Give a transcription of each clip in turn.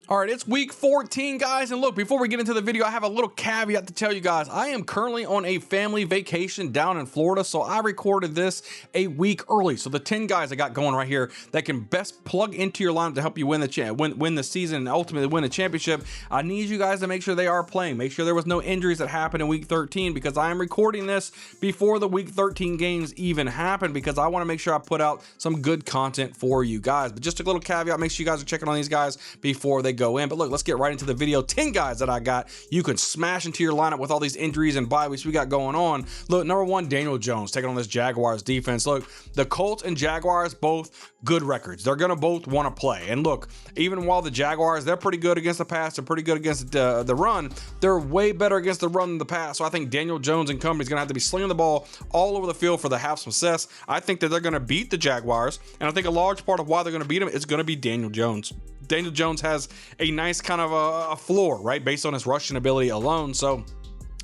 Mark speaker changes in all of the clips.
Speaker 1: All right, it's week 14, guys. And look, before we get into the video, I have a little caveat to tell you guys. I am currently on a family vacation down in Florida, so I recorded this a week early. So the 10 guys I got going right here that can best plug into your lineup to help you win the season and ultimately win a championship, I need you guys to make sure they are playing. Make sure there was no injuries that happened in week 13, because I am recording this before the week 13 games even happen, because I want to make sure I put out some good content for you guys. But just a little caveat, make sure you guys are checking on these guys before they go in. But look, let's get right into the video. 10 guys that I got you can smash into your lineup with all these injuries and bye weeks we got going on. Look, number one, Daniel Jones taking on this Jaguars defense. Look, the Colts and Jaguars, both good records. They're gonna both want to play. And look, even while the Jaguars, they're pretty good against the pass, they're pretty good against the run, they're way better against the run than the pass. So I think Daniel Jones and company is gonna have to be slinging the ball all over the field for the have some success. I think that they're gonna beat the Jaguars, and I think a large part of why they're gonna beat them is gonna be Daniel Jones. Daniel Jones has a nice kind of a floor, right, based on his rushing ability alone. So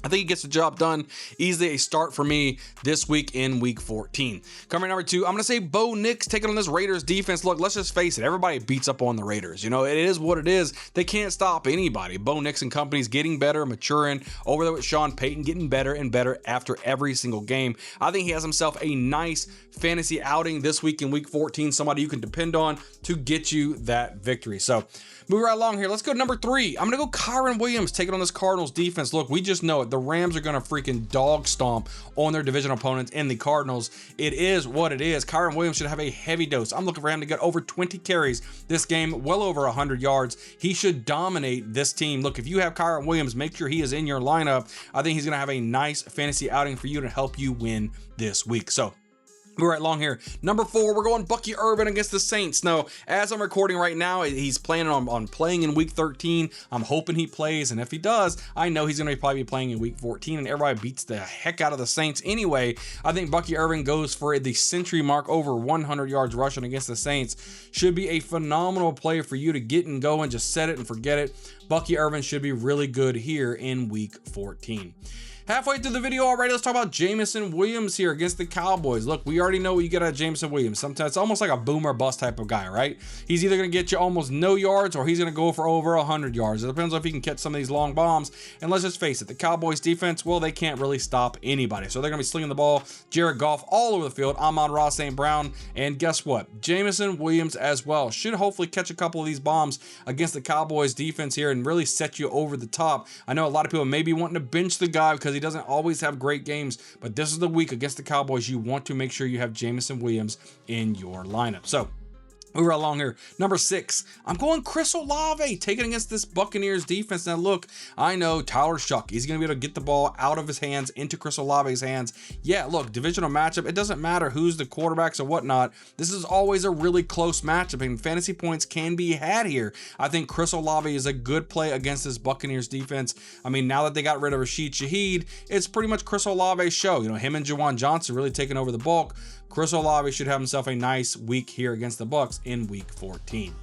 Speaker 1: I think he gets the job done. Easily a start for me this week in week 14. Coming number two, I'm going to say Bo Nix taking on this Raiders defense. Look, let's just face it. Everybody beats up on the Raiders. You know, it is what it is. They can't stop anybody. Bo Nix and company's getting better, maturing over there with Sean Payton, getting better and better after every single game. I think he has himself a nice fantasy outing this week in week 14. Somebody you can depend on to get you that victory. So moving right along here, let's go to number three. I'm going to go Kyren Williams taking on this Cardinals defense. Look, we just know it. The Rams are going to freaking dog stomp on their divisional opponents in the Cardinals. It is what it is. Kyren Williams should have a heavy dose. I'm looking for him to get over 20 carries this game, well over 100 yards. He should dominate this team. Look, if you have Kyren Williams, make sure he is in your lineup. I think he's going to have a nice fantasy outing for you to help you win this week. So we're right along here. Number four, we're going Bucky Irvin against the Saints. Now, as I'm recording right now, he's planning on playing in week 13. I'm hoping he plays, and if he does, I know he's going to probably be playing in week 14, and everybody beats the heck out of the Saints anyway. I think Bucky Irvin goes for the century mark, over 100 yards rushing against the Saints. Should be a phenomenal play for you to get and go and just set it and forget it. Bucky Irvin should be really good here in week 14. Halfway through the video already, let's talk about Jameson Williams here against the Cowboys. Look, we already know what you get out of Jameson Williams. Sometimes it's almost like a boom or bust type of guy, right? He's either going to get you almost no yards or he's going to go for over 100 yards. It depends on if he can catch some of these long bombs. And let's just face it, the Cowboys defense, well, they can't really stop anybody. So they're going to be slinging the ball. Jared Goff all over the field. Amon-Ra St. Brown. And guess what? Jameson Williams as well should hopefully catch a couple of these bombs against the Cowboys defense here and really set you over the top. I know a lot of people may be wanting to bench the guy because he doesn't always have great games, but this is the week against the Cowboys. You want to make sure you have Jameson Williams in your lineup. So we're along here. Number six, I'm going Chris Olave taking against this Buccaneers defense. Now look, I know Tyler Shuck, he's going to be able to get the ball out of his hands into Chris Olave's hands. Yeah, look, divisional matchup, it doesn't matter who's the quarterbacks or whatnot. This is always a really close matchup, and fantasy points can be had here. I think Chris Olave is a good play against this Buccaneers defense. I mean, now that they got rid of Rashid Shaheed, it's pretty much Chris Olave's show. You know, him and Jawan Johnson really taking over the bulk. Chris Olave should have himself a nice week here against the Bucs in week 14.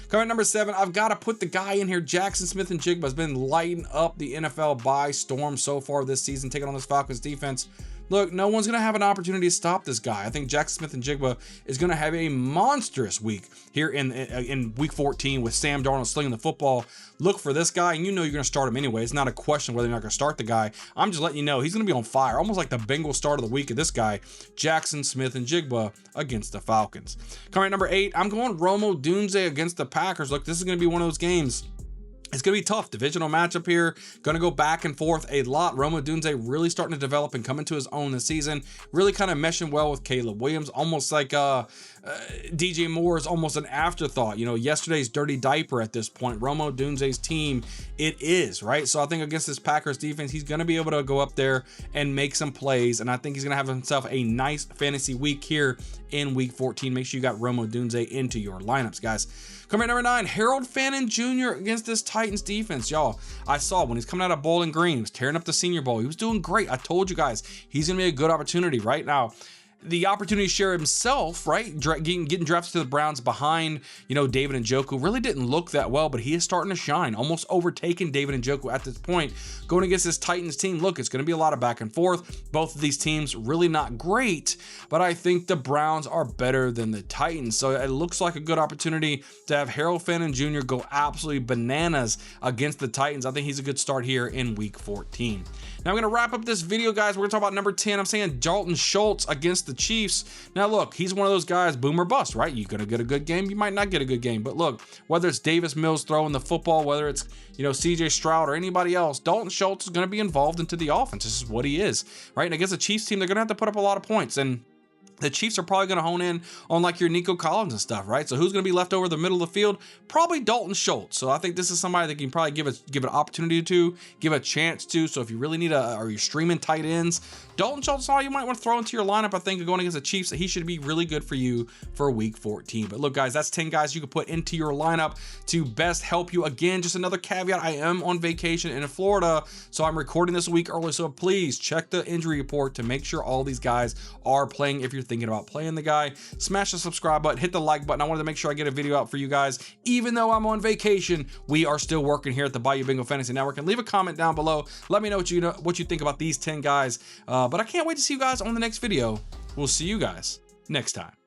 Speaker 1: Coming at number seven, I've got to put the guy in here. Jackson Smith-Njigba has been lighting up the NFL by storm so far this season, taking on this Falcons defense. Look, no one's going to have an opportunity to stop this guy. I think Jackson Smith-Njigba is going to have a monstrous week here in week 14 with Sam Darnold slinging the football. Look for this guy, and you know you're going to start him anyway. It's not a question whether you're not going to start the guy. I'm just letting you know he's going to be on fire, almost like the Bengals start of the week of this guy, Jackson Smith-Njigba against the Falcons. Coming at number eight, I'm going Rome Odunze against the Packers. Look, this is going to be one of those games. It's going to be tough. Divisional matchup here. Going to go back and forth a lot. Rome Odunze really starting to develop and come into his own this season. Really kind of meshing well with Caleb Williams. Almost like DJ Moore is almost an afterthought. You know, yesterday's dirty diaper at this point. Rome Odunze's team, it is, right? So I think against this Packers defense, he's going to be able to go up there and make some plays. And I think he's going to have himself a nice fantasy week here in week 14. Make sure you got Rome Odunze into your lineups, guys. Coming at number nine, Harold Fannin Jr. against this Titans defense. Y'all, I saw when he's coming out of Bowling Green, he was tearing up the Senior Bowl. He was doing great. I told you guys, he's going to be a good opportunity right now. the opportunity share himself, right? Getting drafted to the Browns behind, you know, David Njoku really didn't look that well, but he is starting to shine, almost overtaking David Njoku at this point. Going against this Titans team, look, it's going to be a lot of back and forth. Both of these teams really not great, but I think the Browns are better than the Titans. So it looks like a good opportunity to have Harold Fannin Jr. go absolutely bananas against the Titans. I think he's a good start here in week 14. Now I'm going to wrap up this video, guys. We're going to talk about number 10. I'm saying Dalton Schultz against the Chiefs. Now look, he's one of those guys, boom or bust, right? You're going to get a good game, you might not get a good game. But look, whether it's Davis Mills throwing the football, whether it's, you know, CJ Stroud or anybody else, Dalton Schultz is going to be involved into the offense. This is what he is, right? And against the Chiefs team, they're going to have to put up a lot of points. And the Chiefs are probably going to hone in on like your Nico Collins and stuff, right? So who's going to be left over the middle of the field? Probably Dalton Schultz. So I think this is somebody that you can probably give an opportunity to, give a chance to. So if you really need or you're streaming tight ends, Dalton Schultz is all you might want to throw into your lineup. I think going against the Chiefs, he should be really good for you for week 14. But look, guys, that's 10 guys you can put into your lineup to best help you. Again, just another caveat, I am on vacation in Florida, so I'm recording this a week early. So please check the injury report to make sure all these guys are playing. If you're thinking about playing the guy, smash the subscribe button, hit the like button. I wanted to make sure I get a video out for you guys. Even though I'm on vacation, we are still working here at the Bayou Bingo Fantasy Network. And leave a comment down below. Let me know what you think about these 10 guys. But I can't wait to see you guys on the next video. We'll see you guys next time.